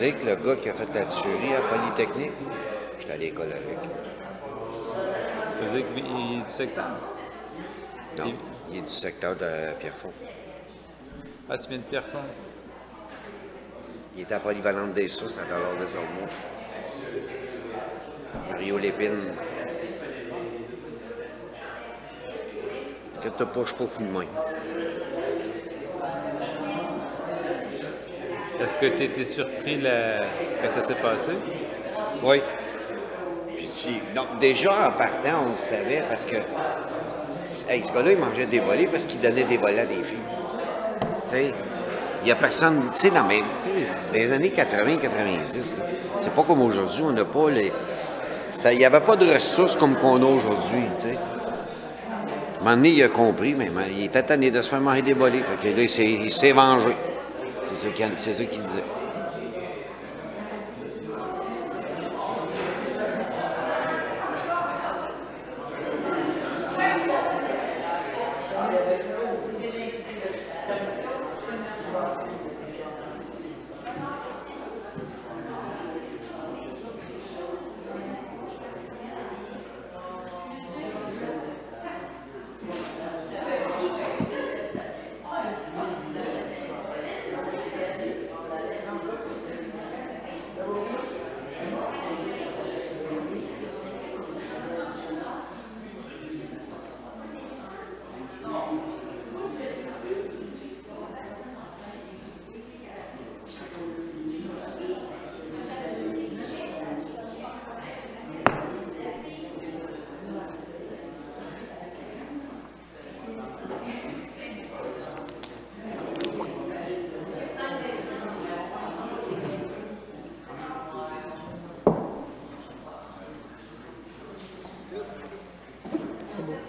dire que le gars qui a fait la tuerie à Polytechnique, j'étais à l'école avec. Ça veut dire qu'il est du secteur? Non, il est du secteur de Pierrefonds. Ah, tu viens de Pierrefonds? Il était à Polyvalente des Sources à Dollar des Ormeaux. Rio Lépine. Que t'as pas, je suis pas fou de moi. Est-ce que tu étais surpris que ça s'est passé? Oui. Puis si. Donc, déjà, en partant, on le savait parce que. Hey, ce gars-là, il mangeait des volets parce qu'il donnait des volets à des filles. Tu sais, il n'y a personne. Tu sais, dans les années 80-90, c'est pas comme aujourd'hui, on n'a pas les. Il n'y avait pas de ressources comme qu'on a aujourd'hui, tu sais. À un moment donné, il a compris, mais il était tanné de se faire manger des volets. Fait que là, il s'est vengé. C'est ça qu'il disait.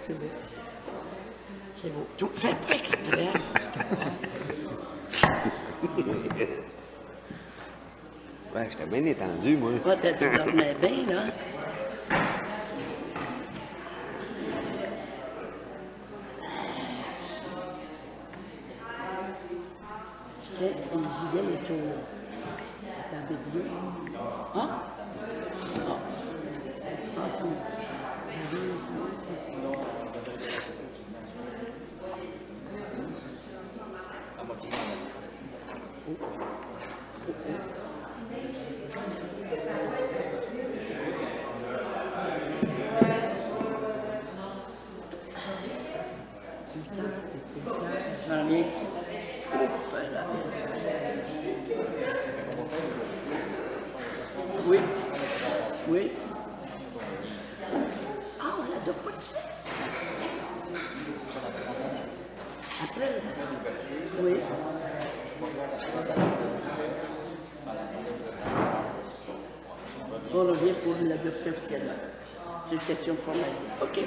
C'est beau. C'est beau. Tout fait pas exprès. Ouais, j'étais bien étendu, moi. Ouais, tu dormais bien, là. Tu sais, il disait les choses. Ta Bible. Hein? Ah. Ah, c'est... J'en ai. Oui. Oui. Ah, on la doit pas tuer. Après, oui. On revient pour la docteur officielle. C'est une question formelle. OK.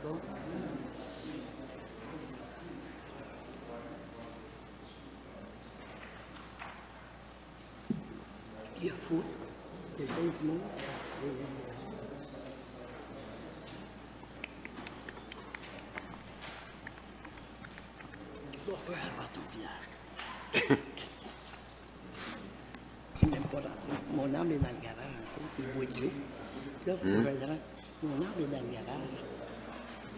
Bon. Il y a fou. C'est pas du monde. Je dois faire ton village. pas rentrer. Mon arbre est dans le garage, il boit de l'eau. Là, il faut que je le rentre. Mon arbre est dans le garage.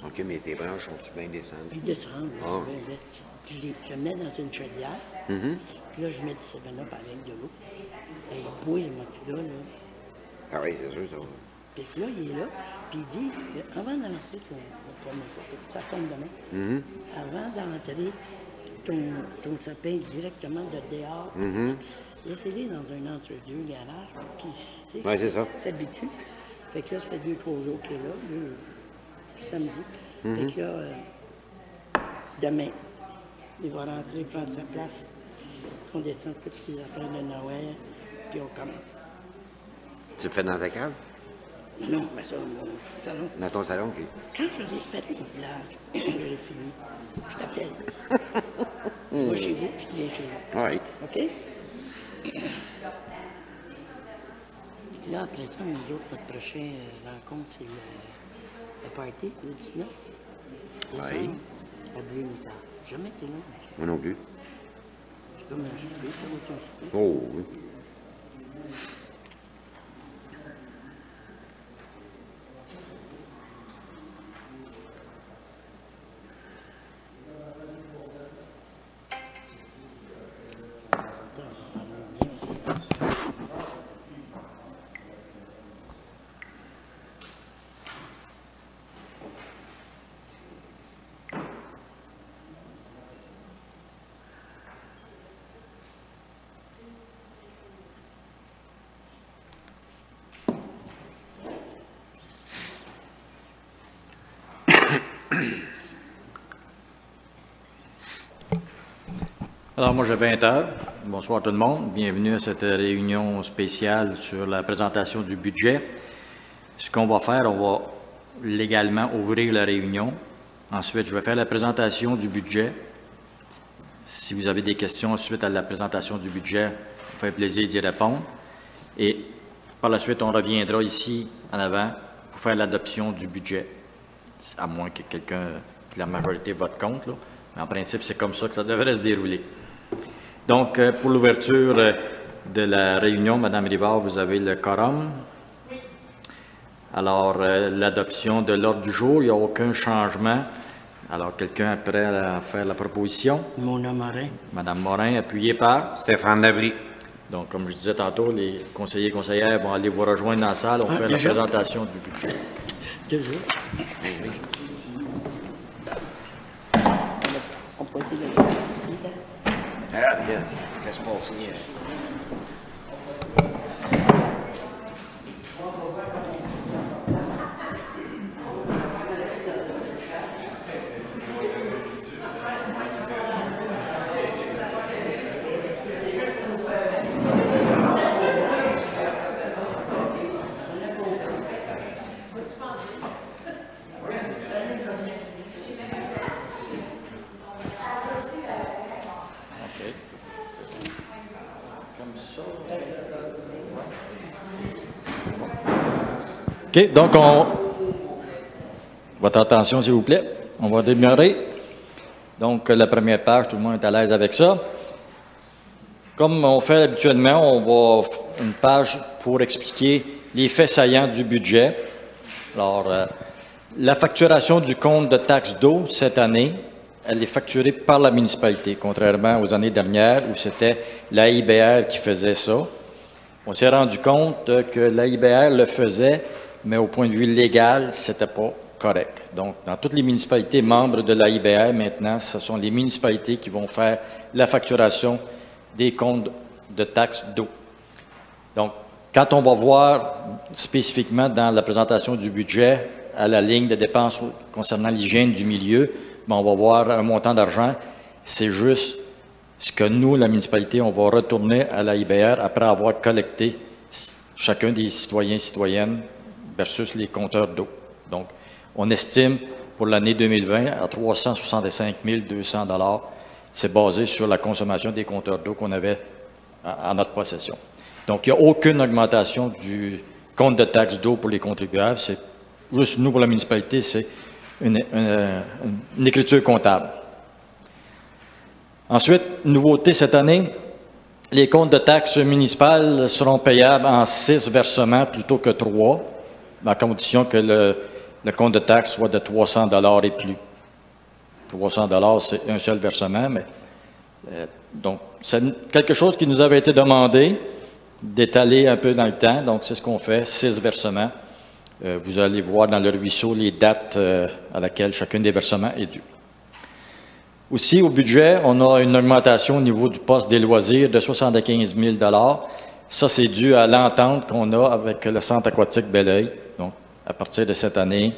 OK, mais tes branches sont-tu bien descendues? Il descend, Ah. puis je le mets dans une chaudière. Puis là, je mets du 7-Up avec de l'eau. Et il bouille, mon petit gars, là. Ah oui, c'est sûr, ça. Puis là, il est là, puis il dit, avant d'entrer ça tombe demain, avant d'entrer ton sapin directement de dehors, laissez-les dans un entre-deux garage, puis Oui, c'est ça. s'habitue. Fait que là, ça fait 2-3 jours qu'il est là, samedi. Fait que là, demain, il va rentrer, prendre sa place, on descend toutes les affaires de Noël, puis on commence. Tu le fais dans ta cave? Non, mais ça, mon salon. Dans ton salon, OK. Quand j'aurai fait mon village, j'aurai fini, je t'appelle. Tu vas chez vous, puis tu viens chez nous. Oui. OK? Là, après ça, nous autres, notre prochaine rencontre, c'est le party, le 19 décembre, à Bleu-Mitard. Jamais été là. Moi non plus. C'est comme un souper, ça va être un souper. Oh, oui. Attends, on va faire le lien aussi. Alors, moi, j'ai 20 heures. Bonsoir tout le monde. Bienvenue à cette réunion spéciale sur la présentation du budget. Ce qu'on va faire, on va légalement ouvrir la réunion. Ensuite, je vais faire la présentation du budget. Si vous avez des questions suite à la présentation du budget, on fait plaisir d'y répondre. Et par la suite, on reviendra ici en avant pour faire l'adoption du budget, à moins que quelqu'un, que la majorité vote contre, là. Mais en principe, c'est comme ça que ça devrait se dérouler. Donc, pour l'ouverture de la réunion, Mme Rivard, vous avez le quorum. Oui. Alors, l'adoption de l'ordre du jour, il n'y a aucun changement. Alors, quelqu'un est prêt à faire la proposition? Mon nom Morin. Mme Morin, appuyée par? Stéphane Labrie. Donc, comme je disais tantôt, les conseillers et conseillères vont aller vous rejoindre dans la salle. On fait la présentation du budget. Toujours. On peut être là. Ah, bien. Qu'est-ce qu'on signe? OK, donc votre attention, s'il vous plaît. On va démarrer. Donc, la première page, tout le monde est à l'aise avec ça. Comme on fait habituellement, on va une page pour expliquer les faits saillants du budget. Alors, la facturation du compte de taxe d'eau cette année, elle est facturée par la municipalité, contrairement aux années dernières où c'était l'AIBR qui faisait ça. On s'est rendu compte que l'AIBR le faisait, mais au point de vue légal, c'était pas correct. Donc, dans toutes les municipalités membres de l'AIBR, maintenant, ce sont les municipalités qui vont faire la facturation des comptes de taxes d'eau. Donc, quand on va voir spécifiquement dans la présentation du budget, à la ligne de dépenses concernant l'hygiène du milieu, bien, on va voir un montant d'argent. C'est juste ce que nous, la municipalité, on va retourner à l'AIBR après avoir collecté chacun des citoyens et citoyennes versus les compteurs d'eau. Donc, on estime pour l'année 2020 à 365 200 $. C'est basé sur la consommation des compteurs d'eau qu'on avait en notre possession. Donc, il n'y a aucune augmentation du compte de taxe d'eau pour les contribuables. C'est juste nous, pour la municipalité, c'est une écriture comptable. Ensuite, nouveauté cette année, Les comptes de taxes municipales seront payables en 6 versements plutôt que 3, à condition que le compte de taxes soit de 300 $ et plus. 300 $, c'est un seul versement, mais donc c'est quelque chose qui nous avait été demandé d'étaler un peu dans le temps, donc c'est ce qu'on fait, 6 versements. Vous allez voir dans le ruisseau les dates à laquelle chacun des versements est dû. Aussi, au budget, on a une augmentation au niveau du poste des loisirs de 75 000 $. Ça, c'est dû à l'entente qu'on a avec le Centre aquatique Bel-Oeil. Donc, à partir de cette année,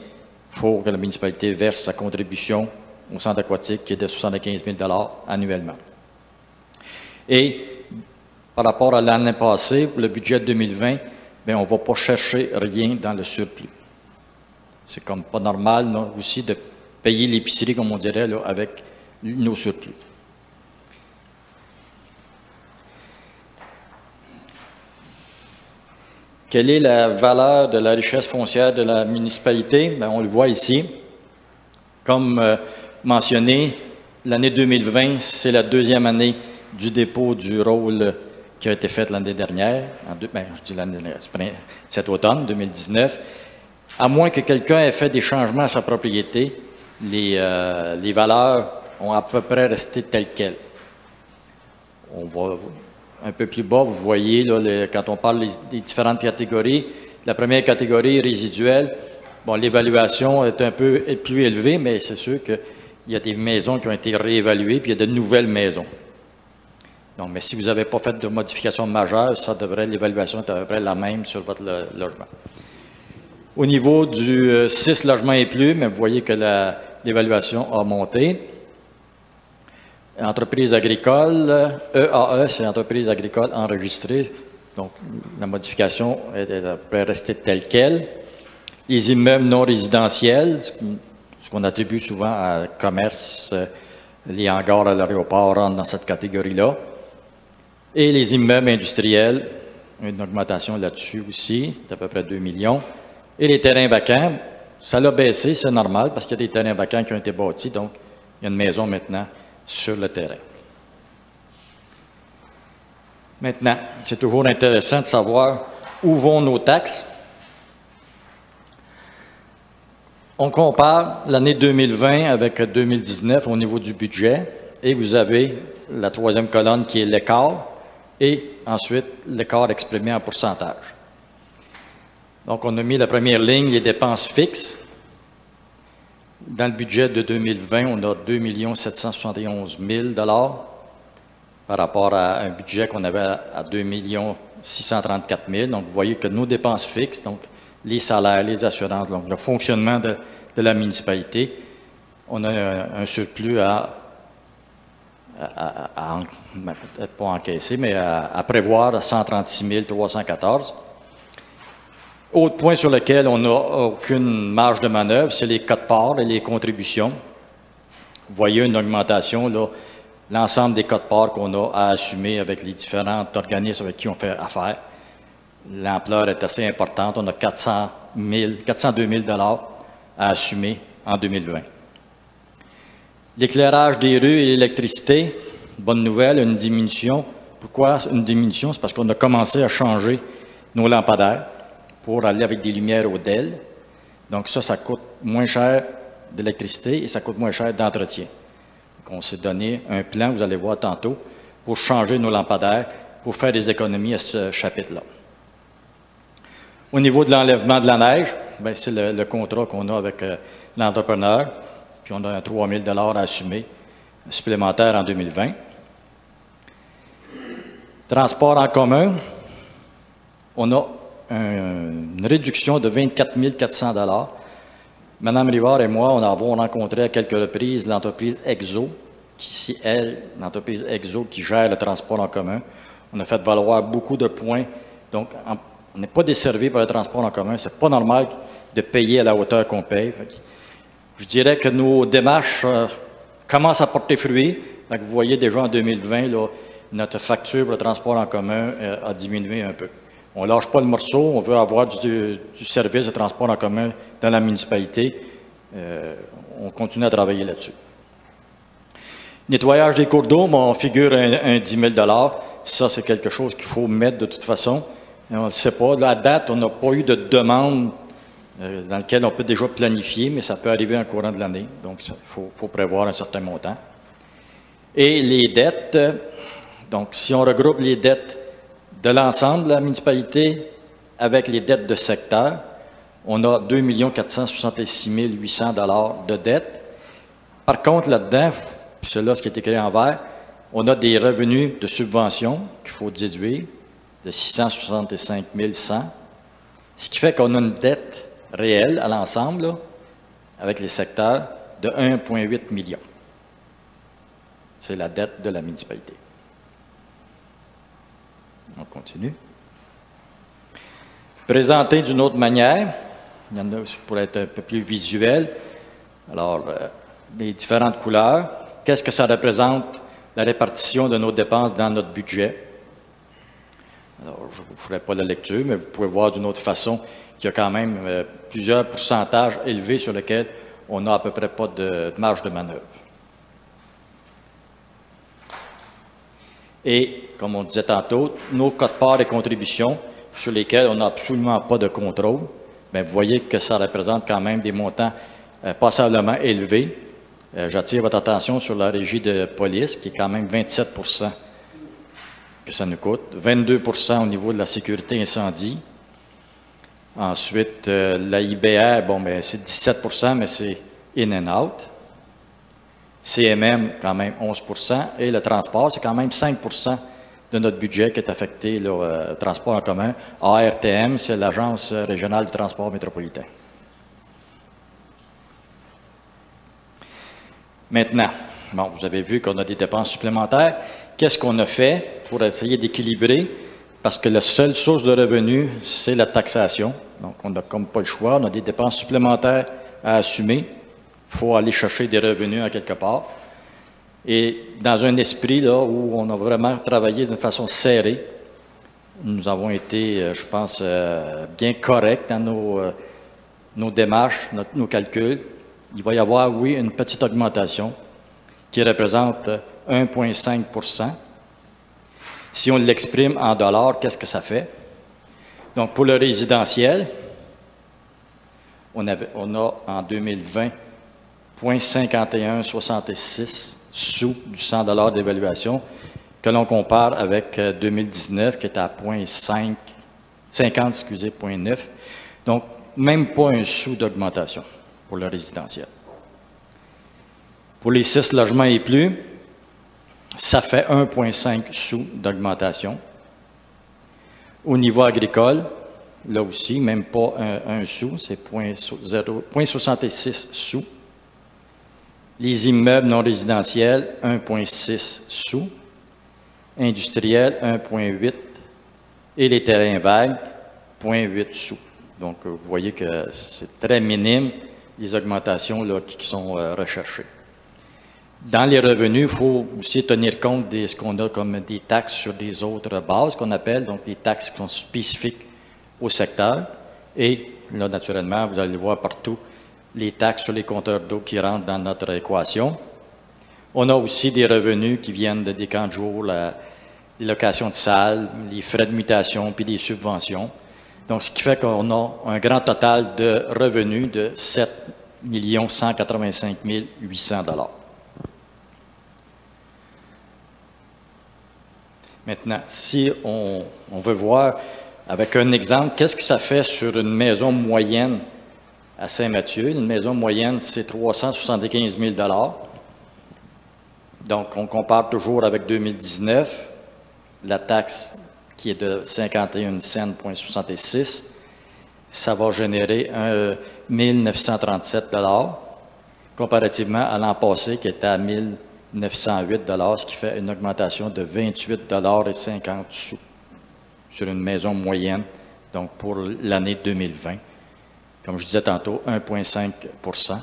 il faut que la municipalité verse sa contribution au Centre aquatique qui est de 75 000 $ annuellement. Et par rapport à l'année passée, pour le budget 2020, bien, on ne va pas chercher rien dans le surplus. C'est comme pas normal là, aussi de payer l'épicerie, comme on dirait, là, avec nos surplus. Quelle est la valeur de la richesse foncière de la municipalité? Bien, on le voit ici. Comme mentionné, l'année 2020, c'est la deuxième année du dépôt du rôle qui a été fait l'année dernière, je dis l'année dernière, cet automne, 2019. À moins que quelqu'un ait fait des changements à sa propriété, les valeurs ont à peu près resté telles quelles. On va un peu plus bas, vous voyez, là, quand on parle des différentes catégories, la première catégorie résiduelle, bon, l'évaluation est un peu plus élevée, mais c'est sûr qu'il y a des maisons qui ont été réévaluées, puis il y a de nouvelles maisons. Donc, mais si vous n'avez pas fait de modification majeure, l'évaluation est à peu près la même sur votre logement. Au niveau du 6 logements et plus, mais vous voyez que l'évaluation a monté. Entreprise agricole, EAE, c'est entreprise agricole enregistrée, donc la modification est à peu près restée telle quelle. Les immeubles non résidentiels, ce qu'on attribue souvent à commerce, les hangars à l'aéroport rentrent dans cette catégorie-là. Et les immeubles industriels, une augmentation là-dessus aussi, d'à peu près 2 millions. Et les terrains vacants, ça l'a baissé, c'est normal, parce qu'il y a des terrains vacants qui ont été bâtis, donc il y a une maison maintenant sur le terrain. Maintenant, c'est toujours intéressant de savoir où vont nos taxes. On compare l'année 2020 avec 2019 au niveau du budget, et vous avez la troisième colonne qui est l'écart, et ensuite l'écart exprimé en pourcentage. Donc, on a mis la première ligne, les dépenses fixes. Dans le budget de 2020, on a 2 771 000 $ par rapport à un budget qu'on avait à 2 634 000 $. Donc, vous voyez que nos dépenses fixes, donc les salaires, les assurances, donc le fonctionnement de la municipalité, on a un surplus peut-être pas encaisser, mais à prévoir à 136 314. Autre point sur lequel on n'a aucune marge de manœuvre, c'est les quotes-parts et les contributions. Vous voyez une augmentation, là, l'ensemble des quotes-parts qu'on a à assumer avec les différents organismes avec qui on fait affaire. L'ampleur est assez importante. On a 402 000 $ à assumer en 2020. L'éclairage des rues et l'électricité, bonne nouvelle, une diminution. Pourquoi une diminution? C'est parce qu'on a commencé à changer nos lampadaires pour aller avec des lumières au DEL. Donc ça coûte moins cher d'électricité et ça coûte moins cher d'entretien. On s'est donné un plan, vous allez voir tantôt, pour changer nos lampadaires, pour faire des économies à ce chapitre-là. Au niveau de l'enlèvement de la neige, c'est le contrat qu'on a avec l'entrepreneur, puis on a 3 000 $ à assumer, supplémentaire en 2020. Transport en commun, on a une réduction de 24 400 $. Mme Rivard et moi, on avons rencontré à quelques reprises l'entreprise EXO, qui est l'entreprise EXO qui gère le transport en commun. On a fait valoir beaucoup de points. Donc, on n'est pas desservi par le transport en commun. Ce n'est pas normal de payer à la hauteur qu'on paye. Je dirais que nos démarches commencent à porter fruit. Donc, vous voyez déjà en 2020, là, notre facture pour le transport en commun a diminué un peu. On ne lâche pas le morceau, on veut avoir du service de transport en commun dans la municipalité. On continue à travailler là-dessus. Nettoyage des cours d'eau, on figure un 10 000 $. Ça, c'est quelque chose qu'il faut mettre de toute façon. Et on ne sait pas. À date, on n'a pas eu de demande dans laquelle on peut déjà planifier, mais ça peut arriver en courant de l'année. Donc, il faut prévoir un certain montant. Et les dettes, donc si on regroupe les dettes de l'ensemble de la municipalité avec les dettes de secteur, on a 2 466 800 $ de dettes. Par contre, là-dedans, c'est là ce qui est écrit en vert, on a des revenus de subvention qu'il faut déduire de 665 100, ce qui fait qu'on a une dette réelle à l'ensemble, avec les secteurs, de 1,8 million. C'est la dette de la municipalité. On continue. Présenté d'une autre manière, il y en a pour être un peu plus visuel. Alors, les différentes couleurs, qu'est-ce que ça représente, la répartition de nos dépenses dans notre budget? Alors, je ne vous ferai pas la lecture, mais vous pouvez voir d'une autre façon qu'il y a quand même plusieurs pourcentages élevés sur lesquels on n'a à peu près pas de marge de manœuvre. Et, comme on disait tantôt, nos quotes-parts et contributions sur lesquels on n'a absolument pas de contrôle, bien, vous voyez que ça représente quand même des montants passablement élevés. J'attire votre attention sur la régie de police, qui est quand même 27 % que ça nous coûte, 22 % au niveau de la sécurité incendie. Ensuite, la IBR, bon, ben, c'est 17 % mais c'est in and out. CMM, quand même 11 % et le transport, c'est quand même 5 % de notre budget qui est affecté au transport en commun. ARTM, c'est l'Agence régionale du transport métropolitain. Maintenant, bon, vous avez vu qu'on a des dépenses supplémentaires. Qu'est-ce qu'on a fait pour essayer d'équilibrer? Parce que la seule source de revenus, c'est la taxation. Donc, on n'a comme pas le choix. On a des dépenses supplémentaires à assumer. Il faut aller chercher des revenus à quelque part. Et dans un esprit là, où on a vraiment travaillé d'une façon serrée, nous avons été, je pense, bien corrects dans nos démarches, nos calculs. Il va y avoir, oui, une petite augmentation qui représente 1,5 %. Si on l'exprime en dollars, qu'est-ce que ça fait? Donc, pour le résidentiel, on a en 2020 0,5166 sous du 100 $ d'évaluation, que l'on compare avec 2019, qui était à 0,9. Donc, même pas un sou d'augmentation pour le résidentiel. Pour les 6 logements et plus, ça fait 1,5 sous d'augmentation. Au niveau agricole, là aussi, même pas un sou, c'est 0,66 sous. Les immeubles non résidentiels, 1,6 sous. Industriels, 1,8. Et les terrains vagues, 0,8 sous. Donc, vous voyez que c'est très minime, les augmentations là, qui sont recherchées. Dans les revenus, il faut aussi tenir compte de ce qu'on a comme des taxes sur des autres bases, qu'on appelle donc des taxes qui sont spécifiques au secteur. Et là, naturellement, vous allez voir partout les taxes sur les compteurs d'eau qui rentrent dans notre équation. On a aussi des revenus qui viennent des camps de jour, les locations de salles, les frais de mutation, puis des subventions. Donc, ce qui fait qu'on a un grand total de revenus de 7 185 800 $. Maintenant, si on veut voir avec un exemple, qu'est-ce que ça fait sur une maison moyenne à Saint-Mathieu? Une maison moyenne, c'est 375 000 $. Donc, on compare toujours avec 2019, la taxe qui est de 51 cents,66, ça va générer 1 937 $, comparativement à l'an passé qui était à 1 908 $, ce qui fait une augmentation de 28,50 $ sur une maison moyenne, donc pour l'année 2020. Comme je disais tantôt, 1,5 %.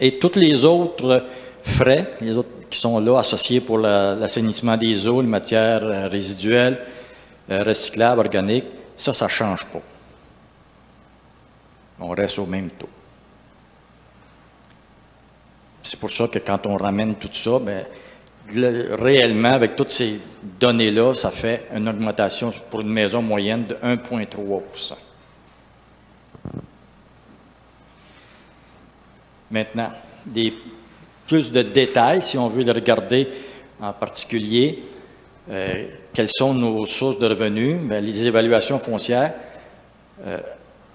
Et tous les autres frais, les autres qui sont là associés pour l'assainissement des eaux, les matières résiduelles, recyclables, organiques, ça ne change pas. On reste au même taux. C'est pour ça que quand on ramène tout ça, bien, réellement, avec toutes ces données-là, ça fait une augmentation pour une maison moyenne de 1,3 %. Maintenant, plus de détails, si on veut les regarder en particulier, quelles sont nos sources de revenus? Bien, les évaluations foncières,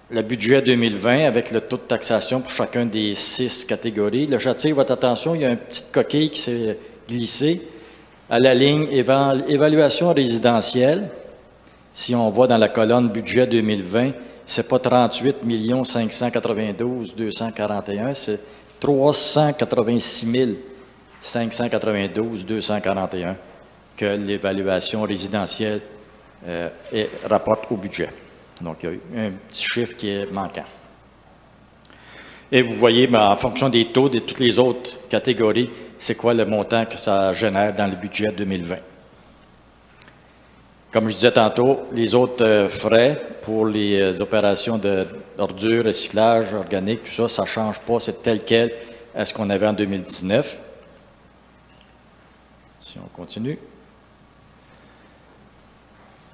le budget 2020 avec le taux de taxation pour chacun des 6 catégories. Là, j'attire votre attention, il y a une petite coquille qui s'est glissée à la ligne évaluation résidentielle. Si on va dans la colonne budget 2020, c'est pas 38 592 241, c'est 386 592 241 que l'évaluation résidentielle rapporte au budget. Donc, il y a eu un petit chiffre qui est manquant. Et vous voyez, bien, en fonction des taux de toutes les autres catégories, c'est quoi le montant que ça génère dans le budget 2020. Comme je disais tantôt, les autres frais pour les opérations d'ordures, recyclage, organique, tout ça, ça ne change pas, c'est tel quel à ce qu'on avait en 2019. Si on continue.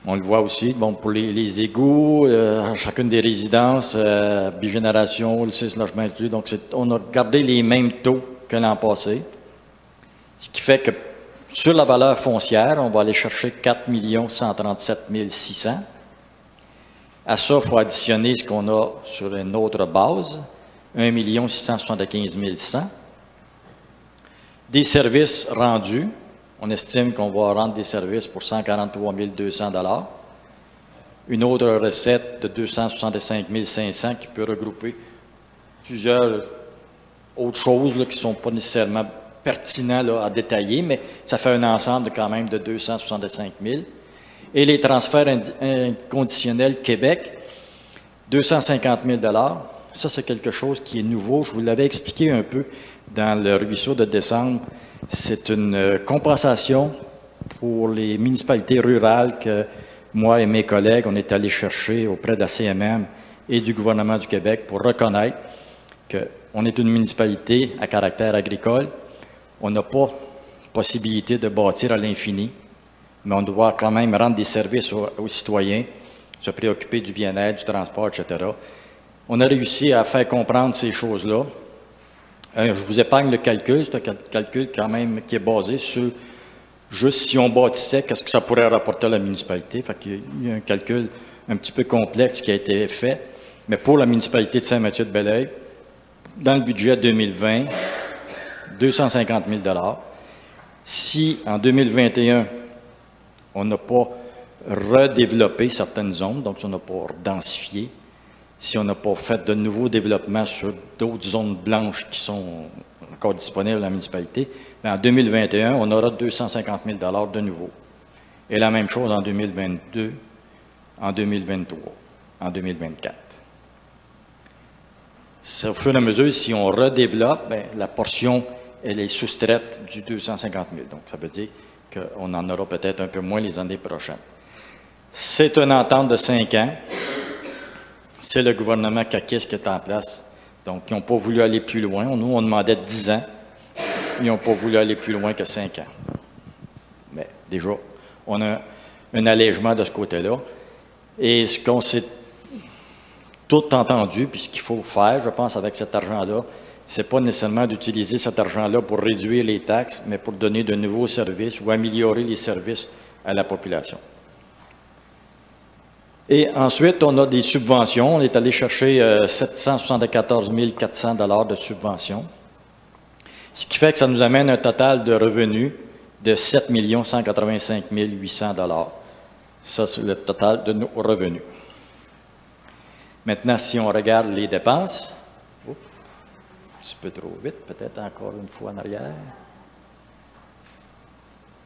On le voit aussi, bon, pour les égouts, chacune des résidences, bigénération, le 6 logements inclus, donc on a gardé les mêmes taux que l'an passé, ce qui fait que sur la valeur foncière, on va aller chercher 4 137 600. À ça, il faut additionner ce qu'on a sur une autre base, 1 675 100. Des services rendus, on estime qu'on va rendre des services pour 143 200 $. Une autre recette de 265 500 qui peut regrouper plusieurs autres choses là, qui ne sont pas nécessairement pertinents là, à détailler, mais ça fait un ensemble quand même de 265 000. Et les transferts inconditionnels Québec, 250 000 $. Ça, c'est quelque chose qui est nouveau. Je vous l'avais expliqué un peu dans le ruisseau de décembre. C'est une compensation pour les municipalités rurales que moi et mes collègues, on est allés chercher auprès de la CMM et du gouvernement du Québec pour reconnaître qu'on est une municipalité à caractère agricole. On n'a pas possibilité de bâtir à l'infini, mais on doit quand même rendre des services aux citoyens, se préoccuper du bien-être, du transport, etc. On a réussi à faire comprendre ces choses-là. Je vous épargne le calcul, c'est un calcul quand même qui est basé sur juste si on bâtissait, qu'est-ce que ça pourrait rapporter à la municipalité. Fait qu'il y a un calcul un petit peu complexe qui a été fait, mais pour la municipalité de Saint-Mathieu-de-Belleuil, dans le budget 2020, 250 000 $. Si en 2021, on n'a pas redéveloppé certaines zones, donc si on n'a pas densifié, si on n'a pas fait de nouveaux développements sur d'autres zones blanches qui sont encore disponibles à la municipalité, en 2021, on aura 250 000 $ de nouveau. Et la même chose en 2022, en 2023, en 2024. Au fur et à mesure, si on redéveloppe, bien, la portion, elle est soustraite du 250 000. Donc, ça veut dire qu'on en aura peut-être un peu moins les années prochaines. C'est une entente de 5 ans. C'est le gouvernement caquiste qui est en place. Donc, ils n'ont pas voulu aller plus loin. Nous, on demandait 10 ans. Ils n'ont pas voulu aller plus loin que 5 ans. Mais déjà, on a un allègement de ce côté-là. Et ce qu'on s'est tout entendu, puis ce qu'il faut faire, je pense, avec cet argent-là, ce n'est pas nécessairement d'utiliser cet argent-là pour réduire les taxes, mais pour donner de nouveaux services ou améliorer les services à la population. Et ensuite, on a des subventions. On est allé chercher 774 400 $ de subventions, ce qui fait que ça nous amène un total de revenus de 7 185 800 $. Ça, c'est le total de nos revenus. Maintenant, si on regarde les dépenses, un petit peu trop vite, peut-être encore une fois en arrière.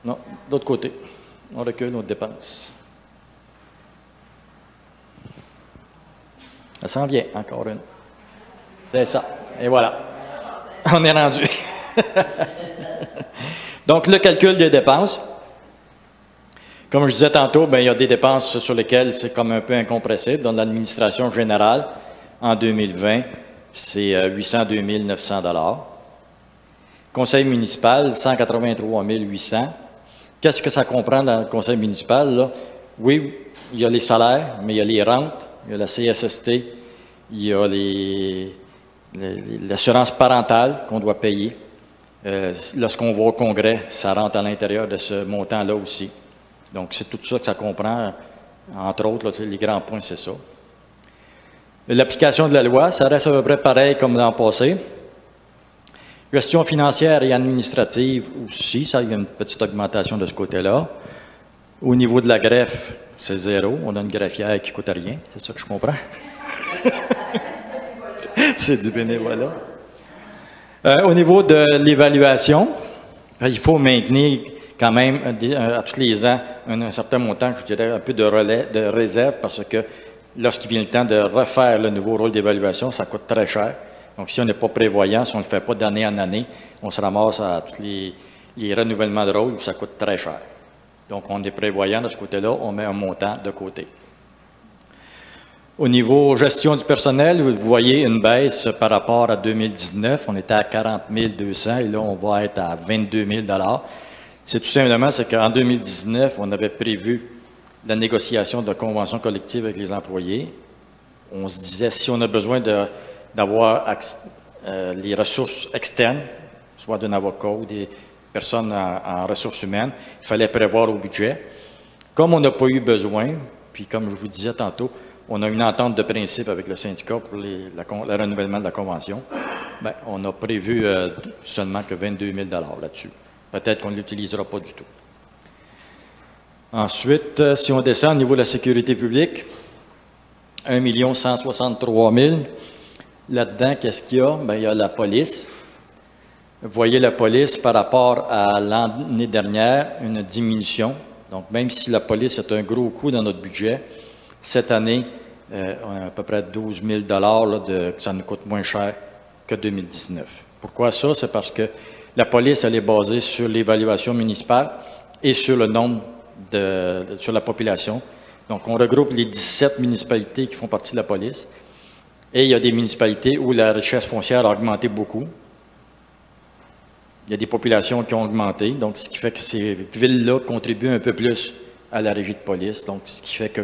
Non, de l'autre côté, on recule nos dépenses. Ça s'en vient, encore une. C'est ça. Et voilà. On est rendu. Donc, le calcul des dépenses. Comme je disais tantôt, bien, il y a des dépenses sur lesquelles c'est comme un peu incompressible. Dans l'administration générale, en 2020, c'est 802 900 $. Conseil municipal, 183 800. Qu'est-ce que ça comprend dans le conseil municipal, là? Oui, il y a les salaires, mais il y a les rentes, il y a la CSST, il y a l'assurance parentale qu'on doit payer. Lorsqu'on va au congrès, ça rentre à l'intérieur de ce montant-là aussi. Donc, c'est tout ça que ça comprend. Entre autres, là, les grands points, c'est ça. L'application de la loi, ça reste à peu près pareil comme l'an passé. Gestion financière et administrative aussi, ça, il y a une petite augmentation de ce côté-là. Au niveau de la greffe, c'est 0. On a une greffière qui ne coûte rien, c'est ça que je comprends. C'est du bénévolat. Au niveau de l'évaluation, il faut maintenir quand même à tous les ans un certain montant, je dirais un peu de réserve, parce que lorsqu'il vient le temps de refaire le nouveau rôle d'évaluation, ça coûte très cher. Donc, si on n'est pas prévoyant, si on ne le fait pas d'année en année, on se ramasse à tous les renouvellements de rôle où ça coûte très cher. Donc, on est prévoyant de ce côté-là, on met un montant de côté. Au niveau gestion du personnel, vous voyez une baisse par rapport à 2019. On était à 40 200 et là, on va être à 22 000 $. C'est tout simplement qu'en 2019, on avait prévu la négociation de conventions collectives avec les employés. On se disait, si on a besoin d'avoir les ressources externes, soit d'un avocat ou des personnes en ressources humaines, il fallait prévoir au budget. Comme on n'a pas eu besoin, puis comme je vous disais tantôt, on a une entente de principe avec le syndicat pour le renouvellement de la convention, bien, on a prévu seulement que 22 000 $ là-dessus. Peut-être qu'on ne l'utilisera pas du tout. Ensuite, si on descend au niveau de la sécurité publique, 1 163 000 $. Là-dedans, qu'est-ce qu'il y a? Bien, il y a la police. Vous voyez la police par rapport à l'année dernière, une diminution. Donc, même si la police est un gros coût dans notre budget, cette année, on a à peu près 12 000 $ que ça nous coûte moins cher que 2019. Pourquoi ça? C'est parce que la police, elle est basée sur l'évaluation municipale et sur le nombre sur la population. Donc, on regroupe les 17 municipalités qui font partie de la police. Et il y a des municipalités où la richesse foncière a augmenté beaucoup. Il y a des populations qui ont augmenté, donc ce qui fait que ces villes-là contribuent un peu plus à la régie de police. Donc, ce qui fait que,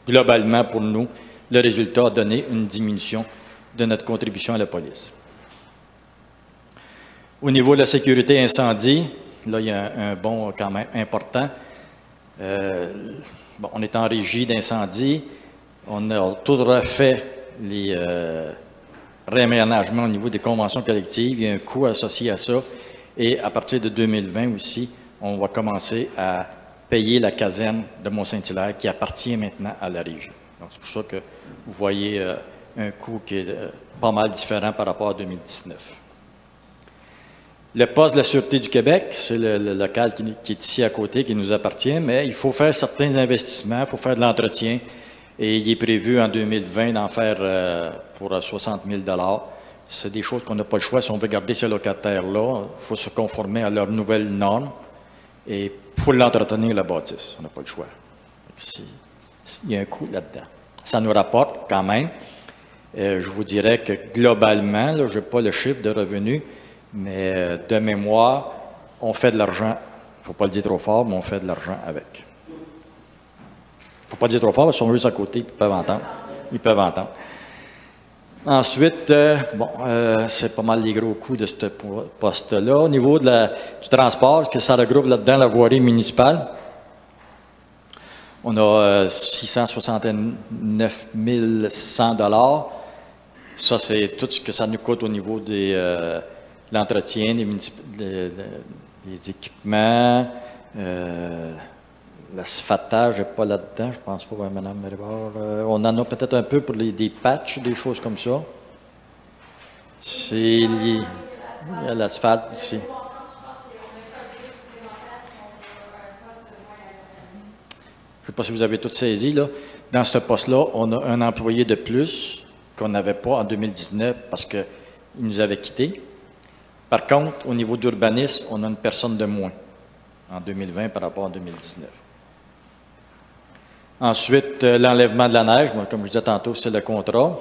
globalement, pour nous, le résultat a donné une diminution de notre contribution à la police. Au niveau de la sécurité incendie, là, il y a un bond quand même important. Bon, on est en régie d'incendie. On a tout refait les réaménagements au niveau des conventions collectives. Il y a un coût associé à ça. Et à partir de 2020 aussi, on va commencer à payer la caserne de Mont-Saint-Hilaire qui appartient maintenant à la régie. Donc, c'est pour ça que vous voyez un coût qui est pas mal différent par rapport à 2019. Le poste de la Sûreté du Québec, c'est le local qui est ici à côté, qui nous appartient, mais il faut faire certains investissements, il faut faire de l'entretien, et il est prévu en 2020 d'en faire pour 60 000 $. C'est des choses qu'on n'a pas le choix. Si on veut garder ces locataires-là, il faut se conformer à leurs nouvelles normes, et il faut l'entretenir, la bâtisse. On n'a pas le choix. Il y a un coût là-dedans. Ça nous rapporte quand même. Je vous dirais que globalement, je n'ai pas le chiffre de revenus, mais de mémoire, on fait de l'argent. Il ne faut pas le dire trop fort, mais on fait de l'argent avec. Il ne faut pas le dire trop fort, parce qu'ils sont juste à côté, ils peuvent entendre. Ils peuvent entendre. Ensuite, c'est pas mal les gros coûts de ce poste-là. Au niveau du transport, que ça regroupe là-dedans la voirie municipale, on a 669 100 $. Ça, c'est tout ce que ça nous coûte au niveau de l'entretien, des équipements, l'asphaltage n'est pas là-dedans, je ne pense pas, Mme Maribor. On en a peut-être un peu pour des patchs, des choses comme ça. C'est lié à l'asphalte aussi. Je ne sais pas si vous avez tout saisi, là. Dans ce poste-là, on a un employé de plus qu'on n'avait pas en 2019 parce qu'il nous avait quittés. Par contre, au niveau d'urbanisme, on a une personne de moins en 2020 par rapport à 2019. Ensuite, l'enlèvement de la neige, comme je disais tantôt, c'est le contrat.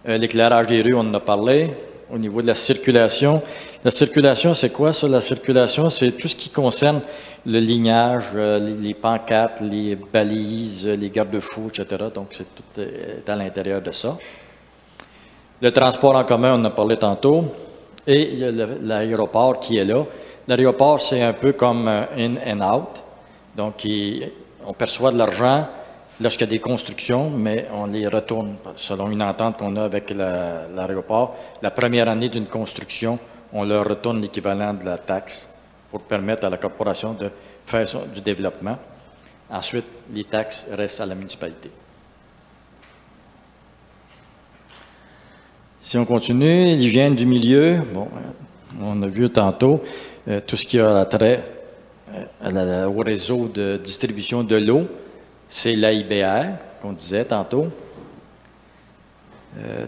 L'éclairage des rues, on en a parlé. Au niveau de la circulation, La circulation, c'est quoi ça? La circulation, c'est tout ce qui concerne le lignage, les pancartes, les balises, les garde-fous, etc. Donc, c'est tout est à l'intérieur de ça. Le transport en commun, on en a parlé tantôt. Et il y a l'aéroport qui est là. L'aéroport, c'est un peu comme in and out. Donc, on perçoit de l'argent lorsqu'il y a des constructions, mais on les retourne selon une entente qu'on a avec l'aéroport. La première année d'une construction, on leur retourne l'équivalent de la taxe pour permettre à la corporation de faire du développement. Ensuite, les taxes restent à la municipalité. Si on continue, l'hygiène du milieu, bon, on a vu tantôt tout ce qui a trait au réseau de distribution de l'eau, c'est l'AIBR, qu'on disait tantôt.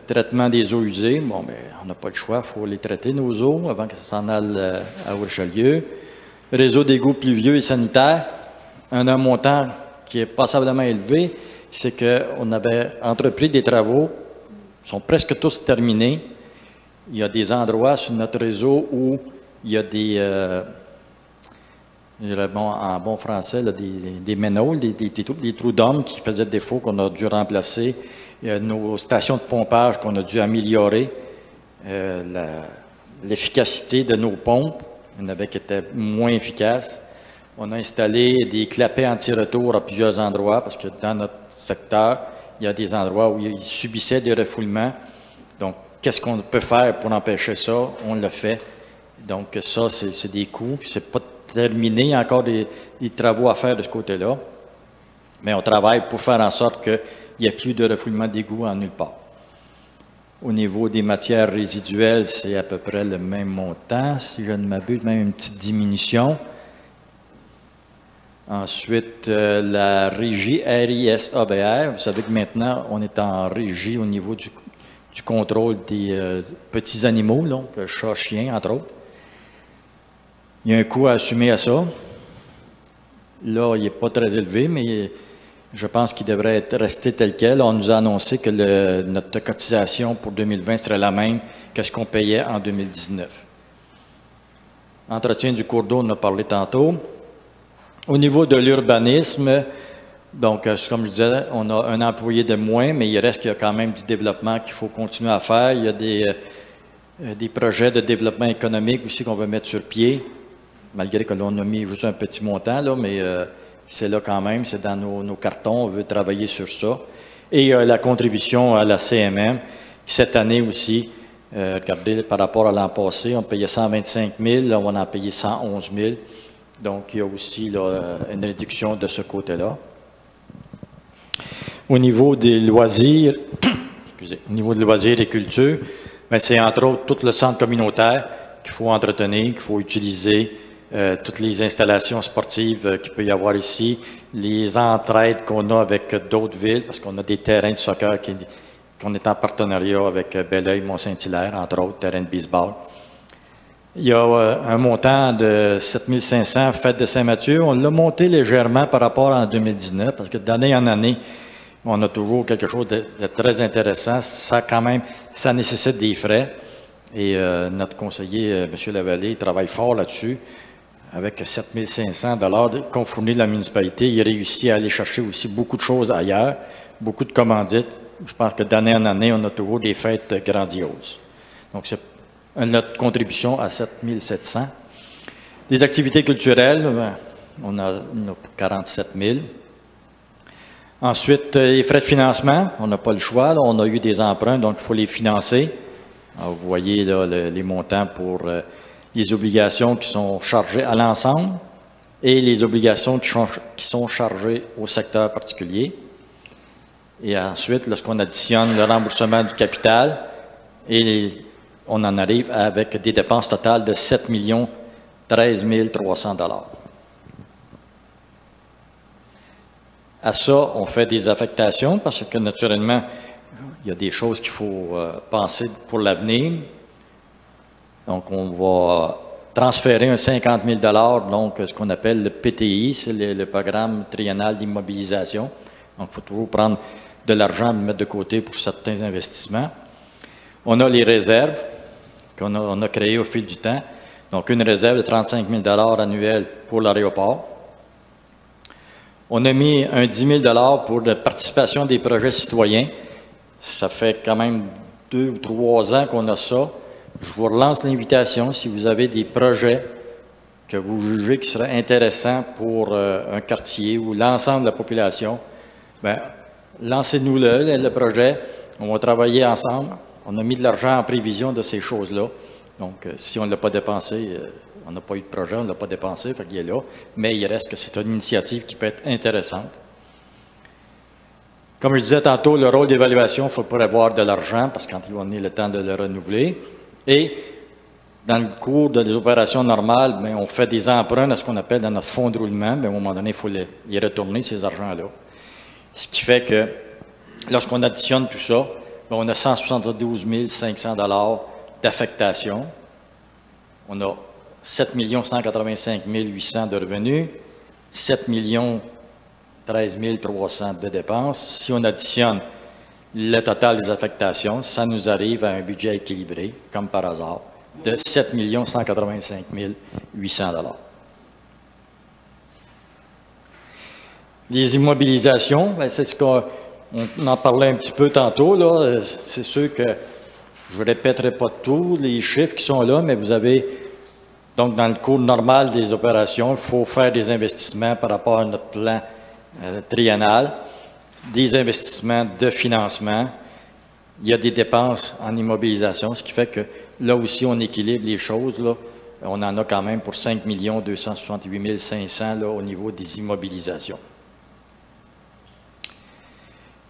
Traitement des eaux usées, bon, ben, on n'a pas le choix, il faut les traiter, nos eaux, avant que ça s'en aille à Richelieu. Réseau d'égouts pluvieux et sanitaires, un montant qui est passablement élevé, c'est qu'on avait entrepris des travaux, sont presque tous terminés. Il y a des endroits sur notre réseau où il y a des, en bon français, là, des manholes, des trous d'hommes qui faisaient défaut, qu'on a dû remplacer. Il y a nos stations de pompage qu'on a dû améliorer. L'efficacité de nos pompes, il y en avait qui étaient moins efficaces. On a installé des clapets anti-retour à plusieurs endroits parce que dans notre secteur, il y a des endroits où ils subissaient des refoulements. Donc, qu'est-ce qu'on peut faire pour empêcher ça? On le fait. Donc, ça, c'est des coûts. Ce n'est pas terminé. Il y a encore des travaux à faire de ce côté-là. Mais on travaille pour faire en sorte qu'il n'y ait plus de refoulement d'égout en nulle part. Au niveau des matières résiduelles, c'est à peu près le même montant. Si je ne m'abuse, même une petite diminution. Ensuite, la régie RISABR. Vous savez que maintenant, on est en régie au niveau du contrôle des petits animaux, donc chats, chiens, entre autres. Il y a un coût à assumer à ça. Là, il n'est pas très élevé, mais je pense qu'il devrait rester tel quel. On nous a annoncé que notre cotisation pour 2020 serait la même que ce qu'on payait en 2019. Entretien du cours d'eau, on en a parlé tantôt. Au niveau de l'urbanisme, donc, comme je disais, on a un employé de moins, mais il reste qu'il y a quand même du développement qu'il faut continuer à faire. Il y a des projets de développement économique aussi qu'on veut mettre sur pied, malgré que l'on a mis juste un petit montant, là, mais c'est là quand même, c'est dans nos cartons, on veut travailler sur ça. Et la contribution à la CMM, qui cette année aussi, regardez, par rapport à l'an passé, on payait 125 000, là, on va en payer 111 000. Donc, il y a aussi là, une réduction de ce côté-là. Au niveau des loisirs, au niveau des loisirs et culture, c'est entre autres tout le centre communautaire qu'il faut entretenir, qu'il faut utiliser, toutes les installations sportives qu'il peut y avoir ici, les entraides qu'on a avec d'autres villes, parce qu'on a des terrains de soccer qu'on est en partenariat avec Belleuil, Mont-Saint-Hilaire, entre autres, terrain de baseball. Il y a un montant de 7 500 fête de Saint-Mathieu. On l'a monté légèrement par rapport à 2019, parce que d'année en année, on a toujours quelque chose de très intéressant. Ça, quand même, ça nécessite des frais. Et notre conseiller, M. Lavallée, travaille fort là-dessus. Avec 7 500 $ qu'on fournit de la municipalité, il réussit à aller chercher aussi beaucoup de choses ailleurs, beaucoup de commandites. Je pense que d'année en année, on a toujours des fêtes grandioses. Donc, c'est notre contribution à 7 700. Les activités culturelles, on a 47 000. Ensuite, les frais de financement, on n'a pas le choix. Là, on a eu des emprunts, donc il faut les financer. Alors, vous voyez là, les montants pour les obligations qui sont chargées à l'ensemble et les obligations qui sont chargées au secteur particulier. Et ensuite, lorsqu'on additionne le remboursement du capital, on en arrive avec des dépenses totales de 7 13 300 $. À ça, on fait des affectations parce que, naturellement, il y a des choses qu'il faut penser pour l'avenir. Donc, on va transférer un 50 000 $, donc ce qu'on appelle le PTI, c'est le programme triennal d'immobilisation. Donc, il faut toujours prendre de l'argent et le mettre de côté pour certains investissements. On a les réserves qu'on a créées au fil du temps. Donc, une réserve de 35 000 $ annuels pour l'aéroport. On a mis un 10 000 $ pour la participation des projets citoyens. Ça fait quand même 2 ou 3 ans qu'on a ça. Je vous relance l'invitation. Si vous avez des projets que vous jugez qui seraient intéressants pour un quartier ou l'ensemble de la population, bien, lancez-nous le projet. On va travailler ensemble. On a mis de l'argent en prévision de ces choses-là. Donc, si on ne l'a pas dépensé, on n'a pas eu de projet, on ne l'a pas dépensé, fait qu'il est là. Mais il reste que c'est une initiative qui peut être intéressante. Comme je disais tantôt, le rôle d'évaluation, il faut prévoir de l'argent, parce que quand il va venir le temps de le renouveler. Et dans le cours des opérations normales, bien, on fait des emprunts à ce qu'on appelle dans notre fonds de roulement. Bien, à un moment donné, il faut y retourner, ces argents-là. Ce qui fait que, lorsqu'on additionne tout ça, bien, on a 172 500 $ d'affectation. On a 7 185 800 de revenus, 7 13 300 de dépenses. Si on additionne le total des affectations, ça nous arrive à un budget équilibré, comme par hasard, de 7 185 800 $. Les immobilisations, c'est ce qu'on en parlait un petit peu tantôt, là. C'est sûr que je ne répéterai pas tous les chiffres qui sont là, mais vous avez, donc dans le cours normal des opérations, il faut faire des investissements par rapport à notre plan triennal, des investissements de financement. Il y a des dépenses en immobilisation, ce qui fait que là aussi, on équilibre les choses. Là. On en a quand même pour 5 268 500 là, au niveau des immobilisations.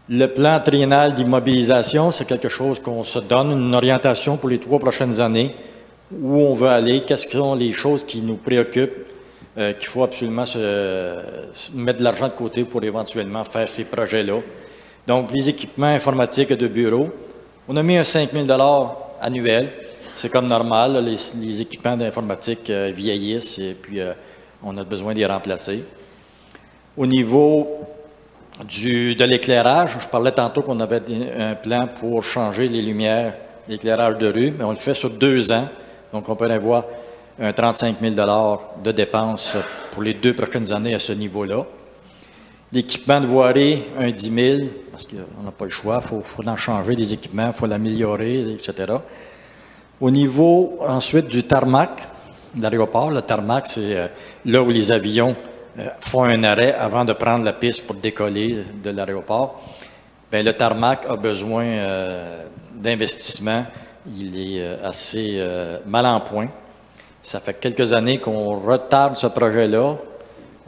Le plan triennal d'immobilisation, c'est quelque chose qu'on se donne, une orientation pour les 3 prochaines années, où on veut aller, quelles sont les choses qui nous préoccupent, qu'il faut absolument mettre de l'argent de côté pour éventuellement faire ces projets-là. Donc, les équipements informatiques et de bureau, on a mis un 5 000 $ annuel. C'est comme normal, là, les équipements d'informatique vieillissent et puis on a besoin de les remplacer. Au niveau de l'éclairage, je parlais tantôt qu'on avait un plan pour changer les lumières, l'éclairage de rue, mais on le fait sur 2 ans. Donc, on peut avoir un 35 000 $ de dépenses pour les 2 prochaines années à ce niveau-là. L'équipement de voirie, un 10 000, parce qu'on n'a pas le choix, il faut en changer des équipements, il faut l'améliorer, etc. Au niveau, ensuite, du tarmac, de l'aéroport, le tarmac, c'est là où les avions font un arrêt avant de prendre la piste pour décoller de l'aéroport. Bien, le tarmac a besoin d'investissement. Il est assez mal en point. Ça fait quelques années qu'on retarde ce projet-là.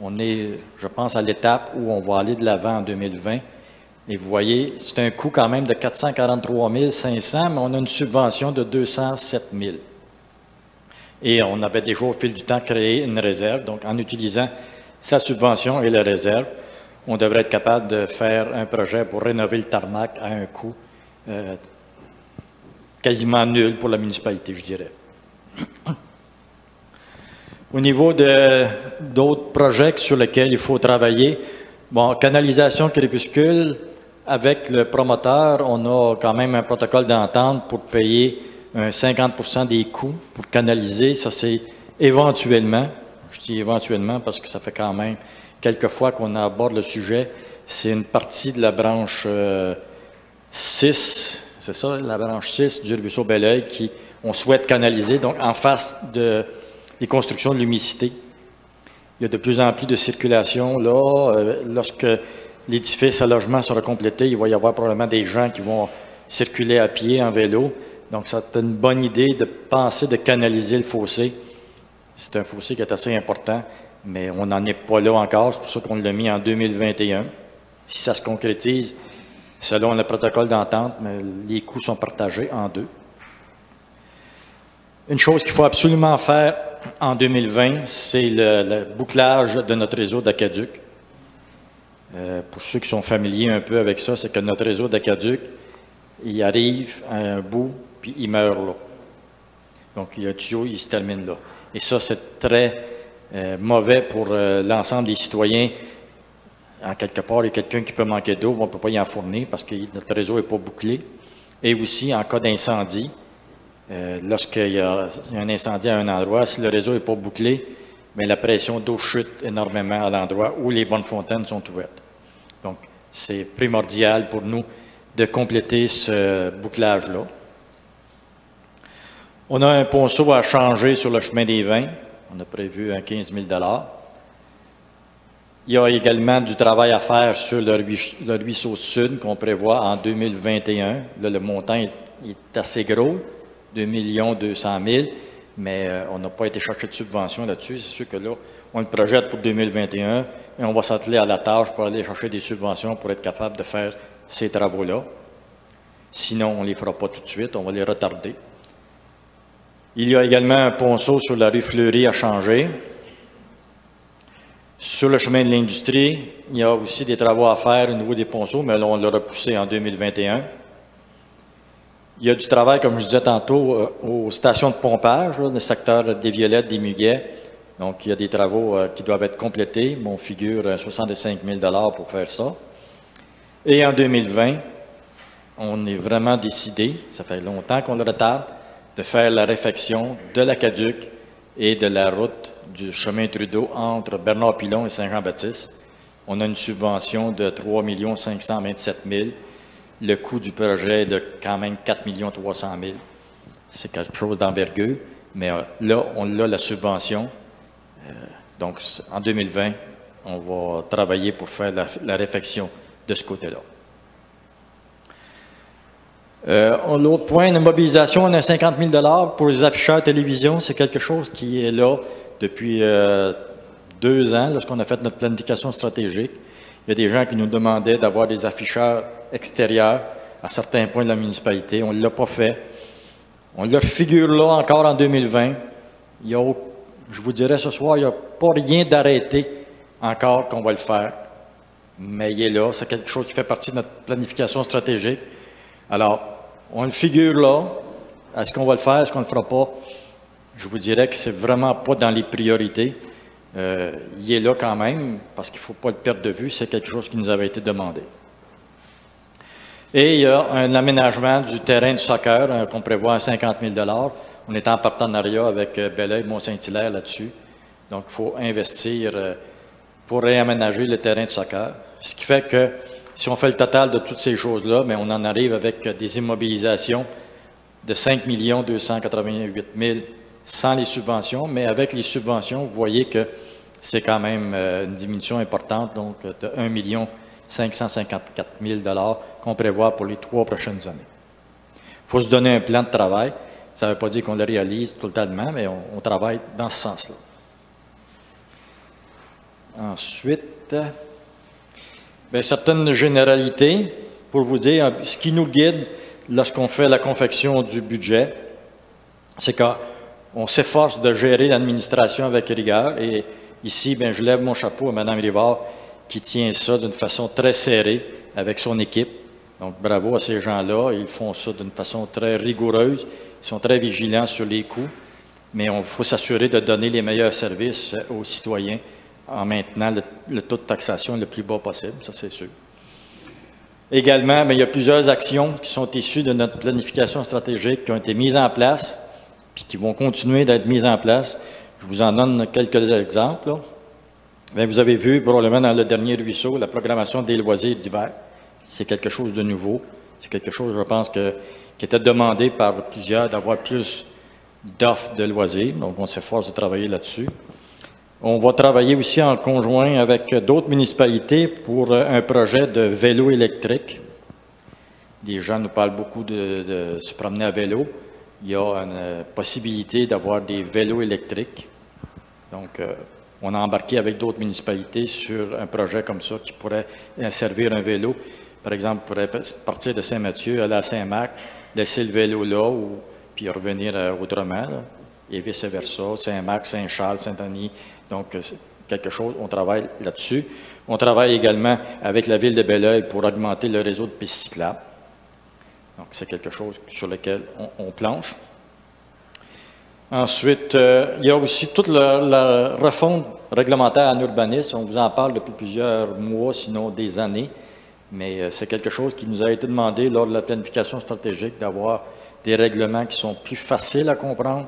On est, je pense, à l'étape où on va aller de l'avant en 2020. Et vous voyez, c'est un coût quand même de 443 500, mais on a une subvention de 207 000. Et on avait déjà, au fil du temps, créé une réserve. Donc, en utilisant sa subvention et la réserve, on devrait être capable de faire un projet pour rénover le tarmac à un coût quasiment nul pour la municipalité, je dirais. Au niveau d'autres projets sur lesquels il faut travailler, bon, canalisation crépuscule, avec le promoteur, on a quand même un protocole d'entente pour payer 50 des coûts pour canaliser. Ça, c'est éventuellement, je dis éventuellement parce que ça fait quand même quelques fois qu'on aborde le sujet, c'est une partie de la branche 6, c'est ça, la branche 6 du ruisseau Belleuil qu'on souhaite canaliser, donc en face des constructions de l'humidité. Il y a de plus en plus de circulation là. Lorsque l'édifice à logement sera complété, il va y avoir probablement des gens qui vont circuler à pied, en vélo. Donc, c'est une bonne idée de penser de canaliser le fossé. C'est un fossé qui est assez important, mais on n'en est pas là encore. C'est pour ça qu'on l'a mis en 2021. Si ça se concrétise, selon le protocole d'entente, les coûts sont partagés en 2. Une chose qu'il faut absolument faire en 2020, c'est le bouclage de notre réseau d'aqueduc. Pour ceux qui sont familiers un peu avec ça, c'est que notre réseau d'aqueduc, il arrive à un bout, puis il meurt là. Donc, il y a un tuyau, il se termine là. Et ça, c'est très mauvais pour l'ensemble des citoyens. En quelque part, il y a quelqu'un qui peut manquer d'eau, on ne peut pas y en fournir parce que notre réseau n'est pas bouclé. Et aussi, en cas d'incendie, Lorsqu'il y a un incendie à un endroit, si le réseau n'est pas bouclé, bien, la pression d'eau chute énormément à l'endroit où les bonnes fontaines sont ouvertes. Donc, c'est primordial pour nous de compléter ce bouclage-là. On a un ponceau à changer sur le chemin des Vins. On a prévu un 15 000 $. Il y a également du travail à faire sur le ruisseau sud qu'on prévoit en 2021. Là, le montant est assez gros, 2 200 000 $, mais on n'a pas été chercher de subvention là-dessus. C'est sûr que là, on le projette pour 2021 et on va s'atteler à la tâche pour aller chercher des subventions pour être capable de faire ces travaux-là. Sinon, on ne les fera pas tout de suite, on va les retarder. Il y a également un ponceau sur la rue Fleury à changer. Sur le chemin de l'industrie, il y a aussi des travaux à faire au niveau des ponceaux, mais là, on l'a repoussé en 2021. Il y a du travail, comme je disais tantôt, aux stations de pompage, là, le secteur des Violettes, des Muguets. Donc, il y a des travaux qui doivent être complétés. On figure 65 000 $ pour faire ça. Et en 2020, on est vraiment décidé, ça fait longtemps qu'on le retarde, de faire la réfection de l'aqueduc et de la route du chemin Trudeau entre Bernard-Pilon et Saint-Jean-Baptiste. On a une subvention de 3 527 000 $. Le coût du projet est de quand même 4 300 000 $. C'est quelque chose d'envergure, mais là, on a la subvention. Donc, en 2020, on va travailler pour faire la réfection de ce côté-là. L'autre point, la mobilisation, on a 50 000 $ pour les afficheurs télévision. C'est quelque chose qui est là depuis 2 ans, lorsqu'on a fait notre planification stratégique. Il y a des gens qui nous demandaient d'avoir des afficheurs extérieurs à certains points de la municipalité. On ne l'a pas fait. On le figure là encore en 2020. Je vous dirais ce soir, il n'y a pas rien d'arrêté encore qu'on va le faire. Mais il est là. C'est quelque chose qui fait partie de notre planification stratégique. Alors, on le figure là. Est-ce qu'on va le faire? Est-ce qu'on ne le fera pas? Je vous dirais que c'est vraiment pas dans les priorités. Il est là quand même, parce qu'il ne faut pas le perdre de vue. C'est quelque chose qui nous avait été demandé. Et il y a un aménagement du terrain de soccer qu'on prévoit à 50 000 $. On est en partenariat avec Belleuil, Mont-Saint-Hilaire là-dessus. Donc, il faut investir pour réaménager le terrain de soccer. Ce qui fait que si on fait le total de toutes ces choses-là, mais on en arrive avec des immobilisations de 5 288 000 $ sans les subventions. Mais avec les subventions, vous voyez que c'est quand même une diminution importante, donc de 1 554 000 $ qu'on prévoit pour les 3 prochaines années. Il faut se donner un plan de travail. Ça ne veut pas dire qu'on le réalise totalement, mais on travaille dans ce sens-là. Ensuite, bien, certaines généralités, pour vous dire, ce qui nous guide lorsqu'on fait la confection du budget, c'est qu'on s'efforce de gérer l'administration avec rigueur. Et ici, bien, je lève mon chapeau à Mme Rivard qui tient ça d'une façon très serrée avec son équipe. Donc, bravo à ces gens-là. Ils font ça d'une façon très rigoureuse. Ils sont très vigilants sur les coûts, mais il faut s'assurer de donner les meilleurs services aux citoyens en maintenant le taux de taxation le plus bas possible, ça c'est sûr. Également, bien, il y a plusieurs actions qui sont issues de notre planification stratégique qui ont été mises en place, puis qui vont continuer d'être mises en place. Je vous en donne quelques exemples. Bien, vous avez vu probablement dans le dernier ruisseau la programmation des loisirs d'hiver. C'est quelque chose de nouveau. C'est quelque chose, je pense, qui était demandé par plusieurs d'avoir plus d'offres de loisirs. Donc, on s'efforce de travailler là-dessus. On va travailler aussi en conjoint avec d'autres municipalités pour un projet de vélo électrique. Les gens nous parlent beaucoup de se promener à vélo. Il y a une possibilité d'avoir des vélos électriques. Donc, on a embarqué avec d'autres municipalités sur un projet comme ça qui pourrait servir un vélo. Par exemple, on pourrait partir de Saint-Mathieu, aller à Saint-Marc, laisser le vélo là, puis revenir autrement, là, et vice-versa, Saint-Marc, Saint-Charles, Saint-Denis. Donc, c'est quelque chose, on travaille là-dessus. On travaille également avec la ville de Belleuil pour augmenter le réseau de pistes cyclables. Donc, c'est quelque chose sur lequel on planche. Ensuite, il y a aussi toute la refonte réglementaire en urbanisme. On vous en parle depuis plusieurs mois, sinon des années. Mais c'est quelque chose qui nous a été demandé lors de la planification stratégique d'avoir des règlements qui sont plus faciles à comprendre.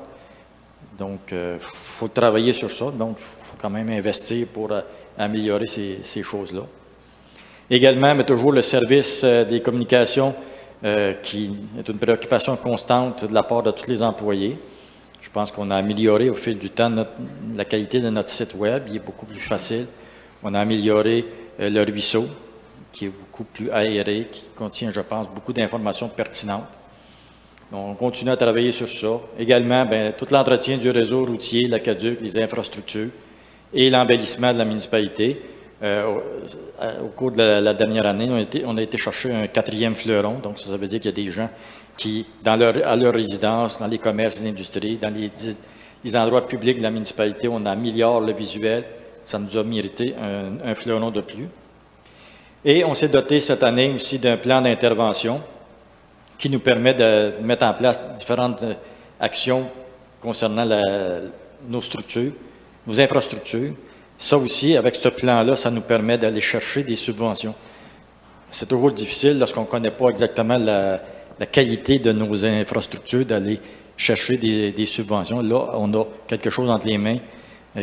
Donc, il faut travailler sur ça. Donc, il faut quand même investir pour améliorer ces choses-là. Également, mais toujours le service des communications qui est une préoccupation constante de la part de tous les employés. Je pense qu'on a amélioré au fil du temps la qualité de notre site Web. Il est beaucoup plus facile. On a amélioré le ruisseau, qui est beaucoup plus aéré, qui contient, je pense, beaucoup d'informations pertinentes. Donc, on continue à travailler sur ça. Également, bien, tout l'entretien du réseau routier, l'aqueduc, les infrastructures et l'embellissement de la municipalité. Au cours de la dernière année, on a été chercher un 4e fleuron. Donc, ça veut dire qu'il y a des gens qui, à leur résidence, dans les commerces, les industries, dans les endroits publics de la municipalité, on améliore le visuel. Ça nous a mérité un fleuron de plus. Et on s'est doté cette année aussi d'un plan d'intervention qui nous permet de mettre en place différentes actions concernant nos structures, nos infrastructures. Ça aussi, avec ce plan-là, ça nous permet d'aller chercher des subventions. C'est toujours difficile lorsqu'on ne connaît pas exactement la qualité de nos infrastructures d'aller chercher des subventions. Là, on a quelque chose entre les mains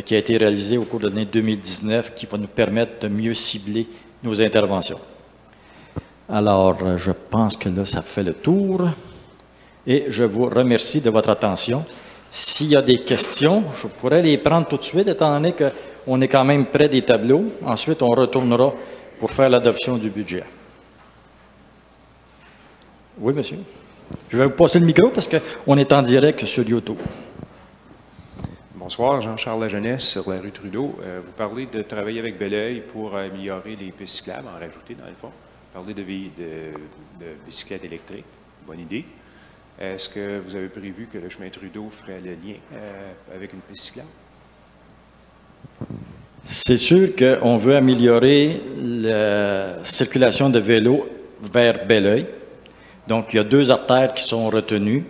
qui a été réalisé au cours de l'année 2019 qui va nous permettre de mieux cibler nos interventions. Alors, je pense que là, ça fait le tour. Et je vous remercie de votre attention. S'il y a des questions, je pourrais les prendre tout de suite, étant donné qu'on est quand même près des tableaux. Ensuite, on retournera pour faire l'adoption du budget. Oui, monsieur. Je vais vous passer le micro parce qu'on est en direct sur YouTube. Bonsoir, Jean-Charles Lajeunesse, sur la rue Trudeau. Vous parlez de travailler avec Belleuil pour améliorer les pistes cyclables, en rajouter dans le fond. Vous parlez de bicyclettes électriques, bonne idée. Est-ce que vous avez prévu que le chemin Trudeau ferait le lien avec une piste cyclable? C'est sûr qu'on veut améliorer la circulation de vélos vers Belleuil. Donc, il y a 2 artères qui sont retenues,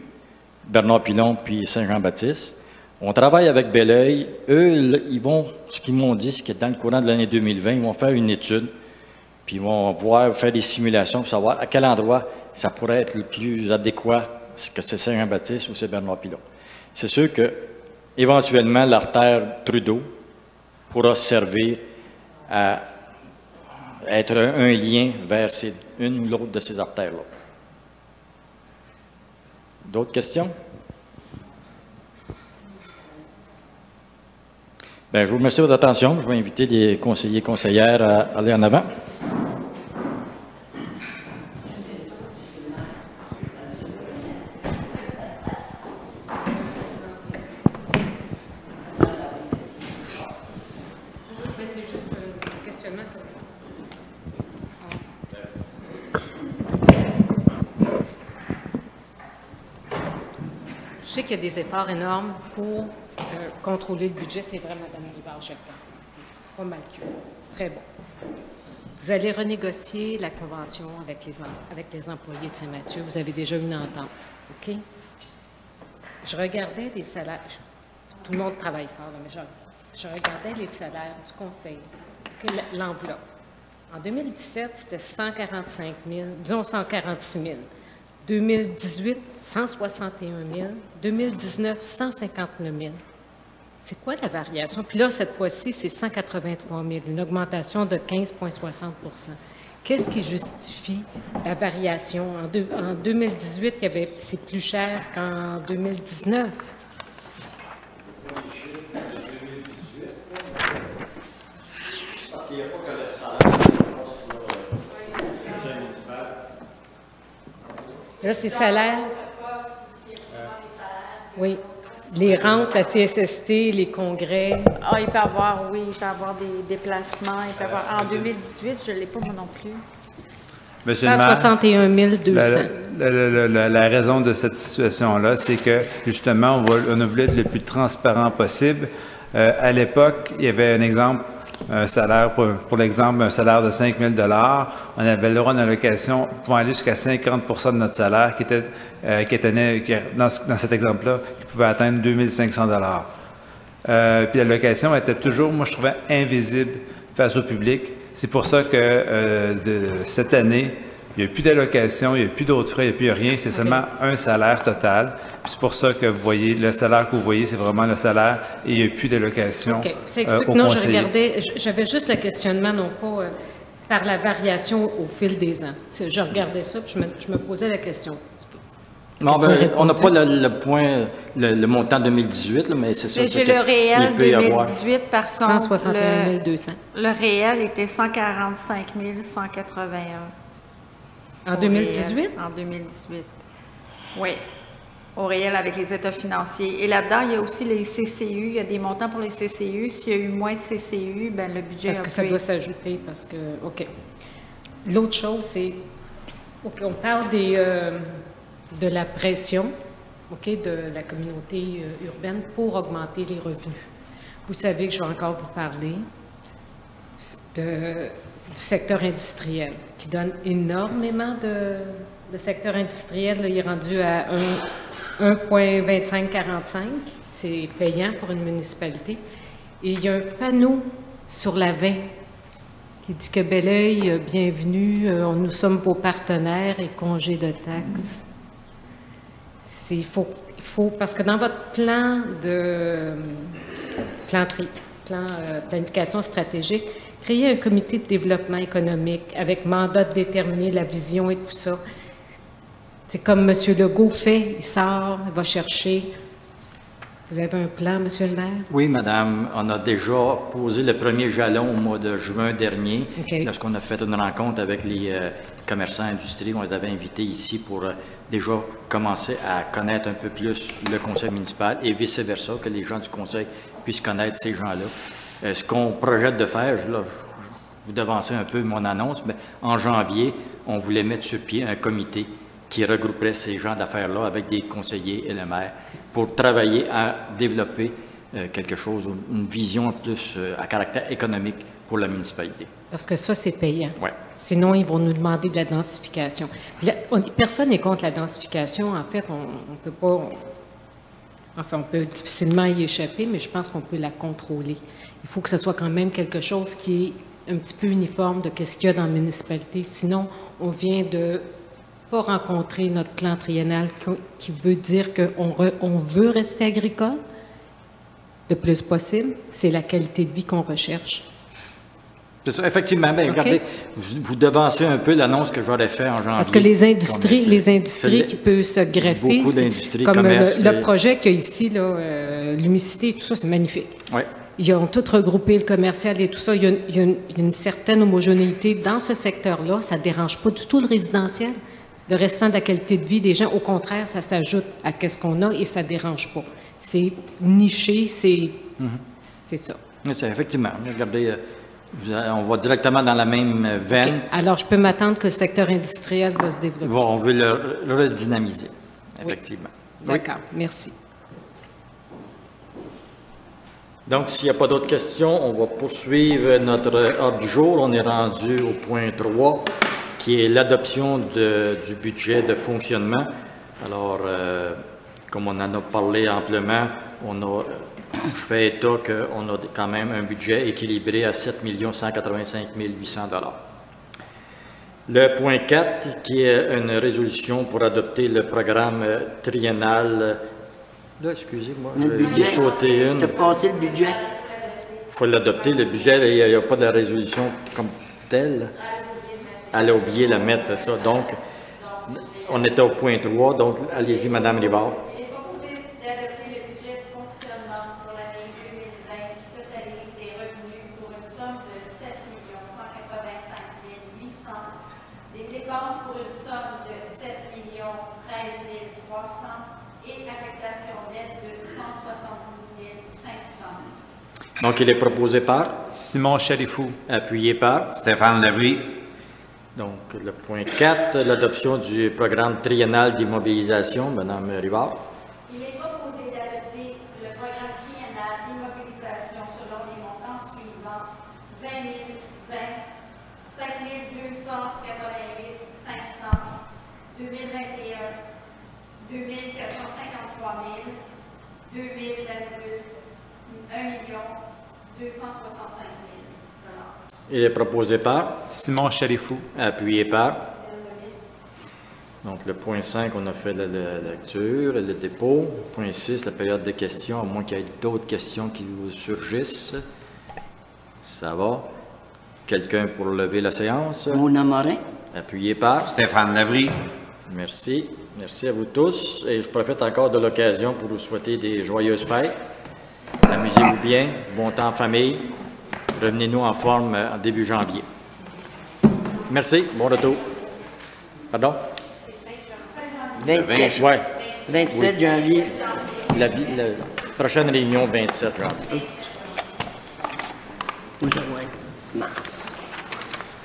Bernard-Pilon puis Saint-Jean-Baptiste. On travaille avec Belleuil. Eux, ce qu'ils m'ont dit, c'est que dans le courant de l'année 2020, ils vont faire une étude, puis ils vont faire des simulations pour savoir à quel endroit ça pourrait être le plus adéquat, que c'est Saint-Jean-Baptiste ou c'est Bernard-Pilon. C'est sûr que, éventuellement, l'artère Trudeau pourra servir à être un lien vers une ou l'autre de ces artères-là. D'autres questions? Bien, je vous remercie de votre attention. Je vais inviter les conseillers et conseillères à aller en avant. C'est juste un questionnement. Je sais qu'il y a des efforts énormes pour contrôler le budget. C'est vrai, Mme Rivard-Jacquin. C'est pas mal que. Très bon. Vous allez renégocier la convention avec les employés de Saint-Mathieu. Vous avez déjà une entente. OK? Je regardais les salaires. Tout le monde travaille fort, là, mais je regardais les salaires du conseil, l'enveloppe. En 2017, c'était 145 000, disons 146 000. 2018, 161 000. 2019, 159 000. C'est quoi la variation? Puis là, cette fois-ci, c'est 183 000, une augmentation de 15,60 %. Qu'est-ce qui justifie la variation? En 2018, c'est plus cher qu'en 2019. Là, c'est salaire. Oui. Les rentes, la CSST, les congrès. Ah, il peut y avoir, oui, il peut y avoir des déplacements. Il peut y avoir, en 2018, je ne l'ai pas moi non plus. Monsieur le maire, 61 200. la raison de cette situation-là, c'est que, justement, on a voulu être le plus transparent possible. À l'époque, il y avait un exemple, un salaire, pour l'exemple, un salaire de 5 000 $. On avait le droit d'une allocation pouvant aller jusqu'à 50 % de notre salaire qui était dans cet exemple-là, qui pouvait atteindre 2 500 $. Puis l'allocation était toujours, moi je trouvais, invisible face au public. C'est pour ça que cette année, il n'y a plus d'allocation, il n'y a plus d'autres frais, il n'y a plus rien, c'est seulement un salaire total. Puis c'est pour ça que vous voyez, le salaire que vous voyez, c'est vraiment le salaire et il n'y a plus d'allocation au Non, conseiller. j'avais juste le questionnement, non pas par la variation au fil des ans. Je regardais ça, puis je me posais la question. Non, on n'a pas le montant 2018, là, mais c'est ça. J'ai le réel 2018, par contre. 161 200. Le réel était 145 181. En 2018? En 2018. Oui. Au réel avec les états financiers. Et là-dedans, il y a aussi les CCU. Il y a des montants pour les CCU. S'il y a eu moins de CCU, bien, le budget parce que ça doit s'ajouter, parce que... OK. L'autre chose, c'est... OK, on parle de la pression, OK, de la communauté urbaine pour augmenter les revenus. Vous savez que je vais encore vous parler du secteur industriel, qui donne énormément de secteur industriel. Là, il est rendu à 1,2545. C'est payant pour une municipalité. Et il y a un panneau sur la 20 qui dit que Belleuil, bienvenue, nous sommes vos partenaires et congés de taxes. Il faut, parce que dans votre planification stratégique, créer un comité de développement économique avec mandat de déterminer la vision et tout ça. C'est comme M. Legault fait, il sort, il va chercher. Vous avez un plan, M. le maire? Oui, madame. On a déjà posé le premier jalon au mois de juin dernier, lorsqu'on a fait une rencontre avec les commerçants industrie. On les avait invités ici pour déjà commencer à connaître un peu plus le conseil municipal et vice-versa, que les gens du conseil puissent connaître ces gens-là. Ce qu'on projette de faire, là, vous devancez un peu mon annonce, mais en janvier, on voulait mettre sur pied un comité qui regrouperait ces gens d'affaires-là avec des conseillers et le maire pour travailler à développer quelque chose, une vision plus à caractère économique pour la municipalité. Parce que ça, c'est payant. Ouais. Sinon, ils vont nous demander de la densification. Personne n'est contre la densification. En fait, on peut pas... Enfin, on peut difficilement y échapper, mais je pense qu'on peut la contrôler. Il faut que ce soit quand même quelque chose qui est un petit peu uniforme de ce qu'il y a dans la municipalité. Sinon, on vient de pas rencontrer notre plan triennal qui veut dire qu'on veut rester agricole le plus possible. C'est la qualité de vie qu'on recherche. C'est ça, effectivement. Bien, regardez, vous devancez un peu l'annonce que j'aurais fait en janvier. Parce que les industries qui peuvent se greffer, beaucoup d'industries, comme commerce, le projet qu'il y a ici, l'humidité, tout ça, c'est magnifique. Oui. Ils ont tout regroupé, le commercial et tout ça. Il y a une certaine homogénéité dans ce secteur-là. Ça ne dérange pas du tout le résidentiel. Le restant de la qualité de vie des gens, au contraire, ça s'ajoute à ce qu'on a et ça ne dérange pas. C'est niché, c'est ça. Oui, c'est effectivement. Regardez, on va directement dans la même veine. Okay. Alors, je peux m'attendre que le secteur industriel va se développer. On veut le redynamiser, effectivement. Oui. D'accord, merci. Donc, s'il n'y a pas d'autres questions, on va poursuivre notre ordre du jour. On est rendu au point 3, qui est l'adoption du budget de fonctionnement. Alors, comme on en a parlé amplement, je fais état qu'on a quand même un budget équilibré à 7 185 800 $. Le point 4, qui est une résolution pour adopter le programme triennal. Là, excusez-moi, j'ai sauté une. Tu as passé le budget? Il faut l'adopter, le budget, il n'y a pas de résolution comme telle. Elle a oublié la mettre, c'est ça. Donc, on était au point 3, donc allez-y, Mme Rivard. Il est proposé d'adopter le budget de fonctionnement pour l'année 2020 qui totalise des revenus pour une somme de 7 185 800 $, des dépenses pour une somme de 7 13 300 $, et affectation nette de 172 500 $. Donc, il est proposé par? Simon Chalifou. Appuyé par? Stéphane Labrie. Donc, le point 4, l'adoption du programme triennal d'immobilisation. Mme Rivard. Il est proposé d'adopter le programme triennal d'immobilisation selon les montants suivants: 20 020, 5 288 500, 2021, 2 453 000, 2022, 1 265 000 $. Il est proposé par? Simon Chalifou. Appuyé par? Donc, le point 5, on a fait la lecture, le dépôt. Point 6, la période de questions, à moins qu'il y ait d'autres questions qui vous surgissent. Ça va. Quelqu'un pour lever la séance? Mona Morin. Appuyé par? Stéphane Labrie. Merci. Merci à vous tous. Et je profite encore de l'occasion pour vous souhaiter des joyeuses fêtes. Amusez-vous bien. Bon temps en famille. Revenez-nous en forme en début janvier. Merci. Bon retour. Pardon? 27. Ouais. 27 janvier. La prochaine réunion, 27 janvier. Vous savez, mars.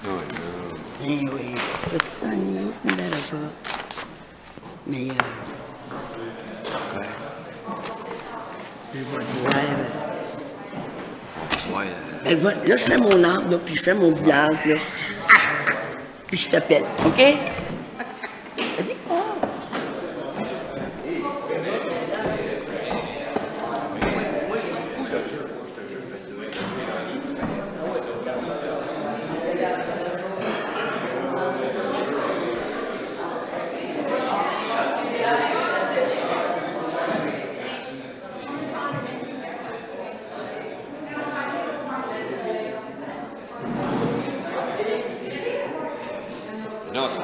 Oh, non. Eh oui, petit ennui, je ne l'avais pas. Mais je vais te voir. Là, je fais mon arbre, là, puis je fais mon village, là. Puis je t'appelle, OK? Vas-y, quoi? Non, c'est...